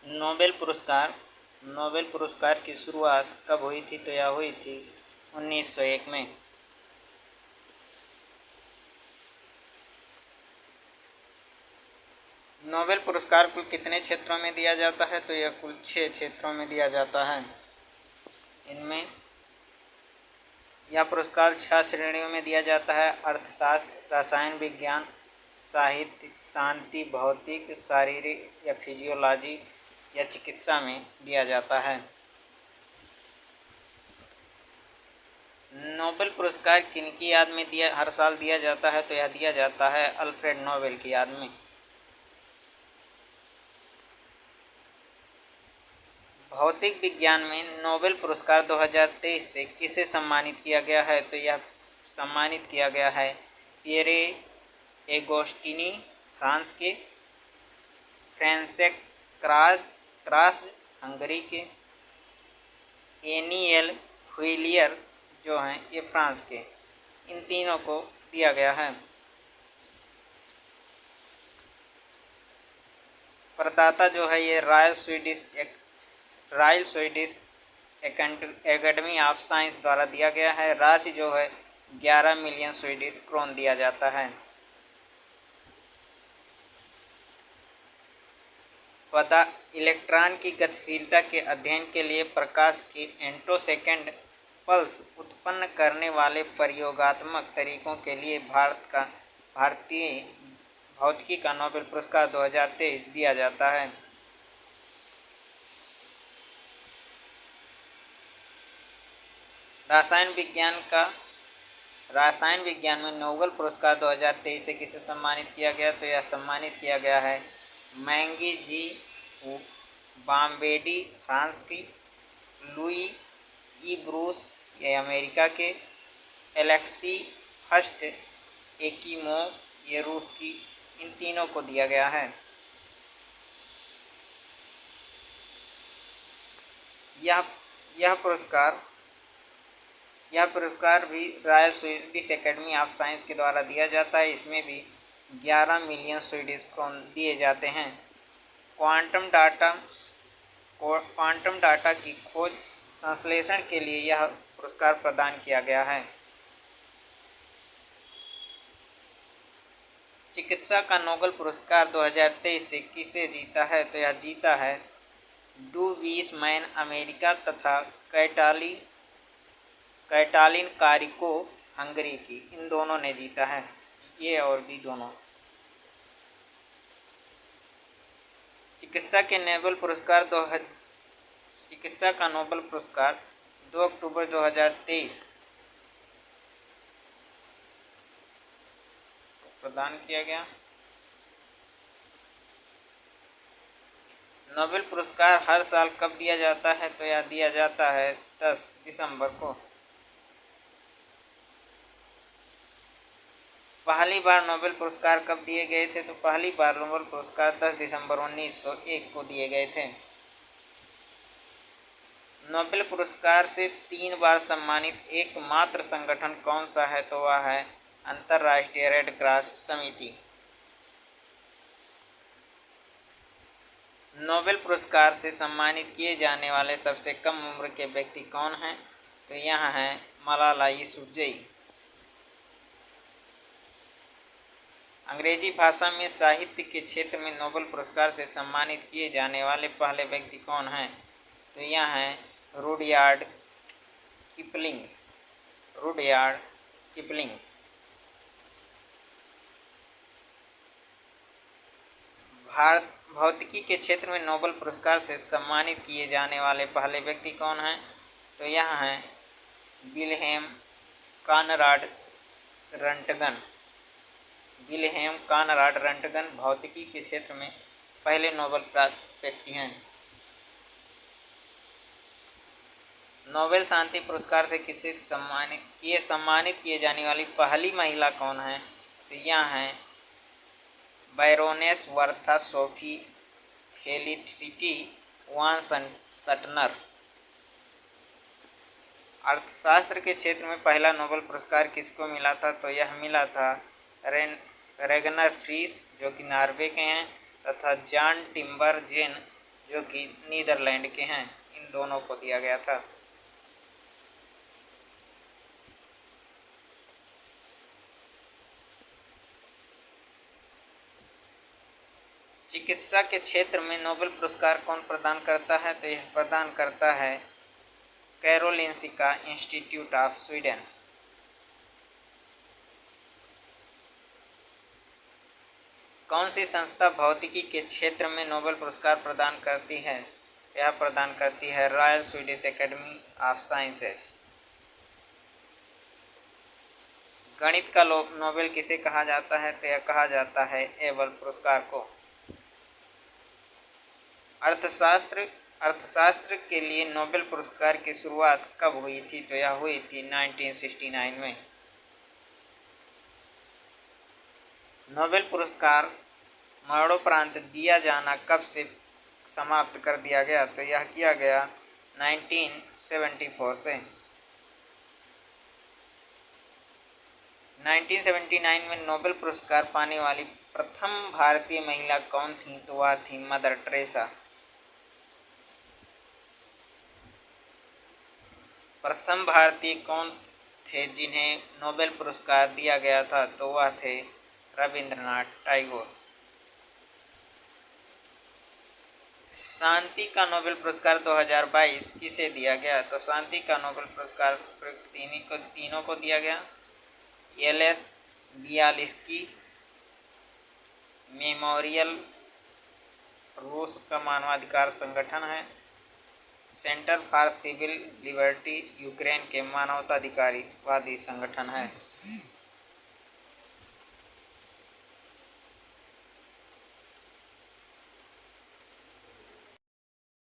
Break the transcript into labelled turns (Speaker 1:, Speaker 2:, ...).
Speaker 1: Nobel पुरस्कार की शुरुआत कब हुई थी? तो यह हुई थी 1901 में। नोबेल पुरस्कार कुल कितने क्षेत्रों में दिया जाता है? तो यह कुल 6 क्षेत्रों में दिया जाता है। इनमें यह पुरस्कार 6 श्रेणियों में दिया जाता है: अर्थशास्त्र, रसायन विज्ञान, साहित्य, शांति, भौतिक, शारीरिक या फिजियोलॉजी या चिकित्सा में दिया जाता है। नोबेल पुरस्कार किनकी याद में हर साल दिया जाता है? तो यह दिया जाता है अल्फ्रेड नोबेल की याद में। भौतिक विज्ञान में नोबेल पुरस्कार 2023 से किसे सम्मानित किया गया है? तो यह सम्मानित किया गया है पियरे एगोस्टिनी फ्रांस के, फ्रेंसेक क्रास हंगरी के, एनियल हुइलियर जो हैं ये फ्रांस के, इन तीनों को दिया गया है। प्रदाता जो है ये royal Swedish academy of science द्वारा दिया गया है। राशि जो है 11 मिलियन स्वीडिश क्रोन दिया जाता है। पता इलेक्ट्रॉन की गतिशीलता के अध्ययन के लिए प्रकाश के एंटोसेकेंड पल्स उत्पन्न करने वाले प्रयोगात्मक तरीकों के लिए भारतीय भौतिकी का नोबेल पुरस्कार 2023 दिया जाता है। रसायन विज्ञान में नोबेल पुरस्कार 2023 से किसे सम्मानित किया गया? तो यह सम्मानित किया गया है मैंगी जी बाम्बेडी फ्रांस की, लुई ई ब्रूस ये अमेरिका के, एलेक्सी फर्स्ट एकीमोव ये रूस की, इन तीनों को दिया गया है। यह पुरस्कार भी royal Swedish academy of science के द्वारा दिया जाता है। इसमें भी 11 मिलियन स्वीडिश क्रोन दिए जाते हैं। क्वांटम डाटा की खोज संश्लेषण के लिए यह पुरस्कार प्रदान किया गया है। चिकित्सा का नोबेल पुरस्कार 2023 से किसे जीता है? तो यह जीता है डू वीसमैन अमेरिका तथा कैटालिन कारिको हंगरी की, इन दोनों ने जीता है, ये और भी दोनों। चिकित्सा का नोबेल पुरस्कार 2 अक्टूबर 2023 को प्रदान किया गया। नोबेल पुरस्कार हर साल कब दिया जाता है? तो यह दिया जाता है 10 दिसंबर को। पहली बार नोबेल पुरस्कार कब दिए गए थे? तो पहली बार नोबेल पुरस्कार 10 दिसंबर 1901 को दिए गए थे। नोबेल पुरस्कार से 3 बार सम्मानित एकमात्र संगठन कौन सा है? तो वह है अंतर्राष्ट्रीय रेड क्रॉस समिति। नोबेल पुरस्कार से सम्मानित किए जाने वाले सबसे कम उम्र के व्यक्ति कौन हैं? तो यह हैं मलाला यूसुफजई। अंग्रेजी भाषा में साहित्य के क्षेत्र में नोबेल पुरस्कार से सम्मानित किए जाने वाले पहले व्यक्ति कौन हैं? तो यह हैं रुडयार्ड किपलिंग। भौतिकी के क्षेत्र में नोबेल पुरस्कार से सम्मानित किए जाने वाले पहले व्यक्ति कौन हैं? तो यह हैं विल्हेम कानराड रंटगन भौतिकी के क्षेत्र में पहले नोबेल प्राप्त व्यक्ति हैं। नोबेल शांति पुरस्कार से किसे सम्मानित किए जाने वाली पहली महिला कौन है? तो यह हैं बैरोनेस वर्था सोफी फेलिसिटी वान सटनर। अर्थशास्त्र के क्षेत्र में पहला नोबेल पुरस्कार किसको मिला था? तो यह मिला था रेगनर फ्रीस जो कि नॉर्वे के हैं, तथा जॉन टिम्बर जेन जो कि नीदरलैंड के हैं, इन दोनों को दिया गया था। चिकित्सा के क्षेत्र में नोबेल पुरस्कार कौन प्रदान करता है? तो यह प्रदान करता है कैरोलिंसिका इंस्टीट्यूट ऑफ स्वीडन। कौन सी संस्था भौतिकी के क्षेत्र में नोबेल पुरस्कार प्रदान करती है? यह प्रदान करती है royal Swedish academy of sciences. गणित का नोबेल किसे कहा जाता है? तो यह कहा जाता है एबल पुरस्कार को। अर्थशास्त्र के लिए नोबेल पुरस्कार की शुरुआत कब हुई थी? तो यह हुई थी 1969 में। नोबेल पुरस्कार मरणोपरांत दिया जाना कब से समाप्त कर दिया गया? तो यह किया गया 1974 से। 1979 में नोबेल पुरस्कार पाने वाली प्रथम भारतीय महिला कौन थी? तो वह थी मदर टेरेसा। प्रथम भारतीय कौन थे जिन्हें नोबेल पुरस्कार दिया गया था? तो वह थे रविंद्रनाथ टैगोर। शांति का नोबेल पुरस्कार 2022 किसे दिया गया? तो शांति का नोबेल पुरस्कार तीनों को दिया गया। एलएस बियालिस्की मेमोरियल रूस का मानवाधिकार संगठन है। Centre for civil liberty Ukraine के मानवाधिकारवादी संगठन है।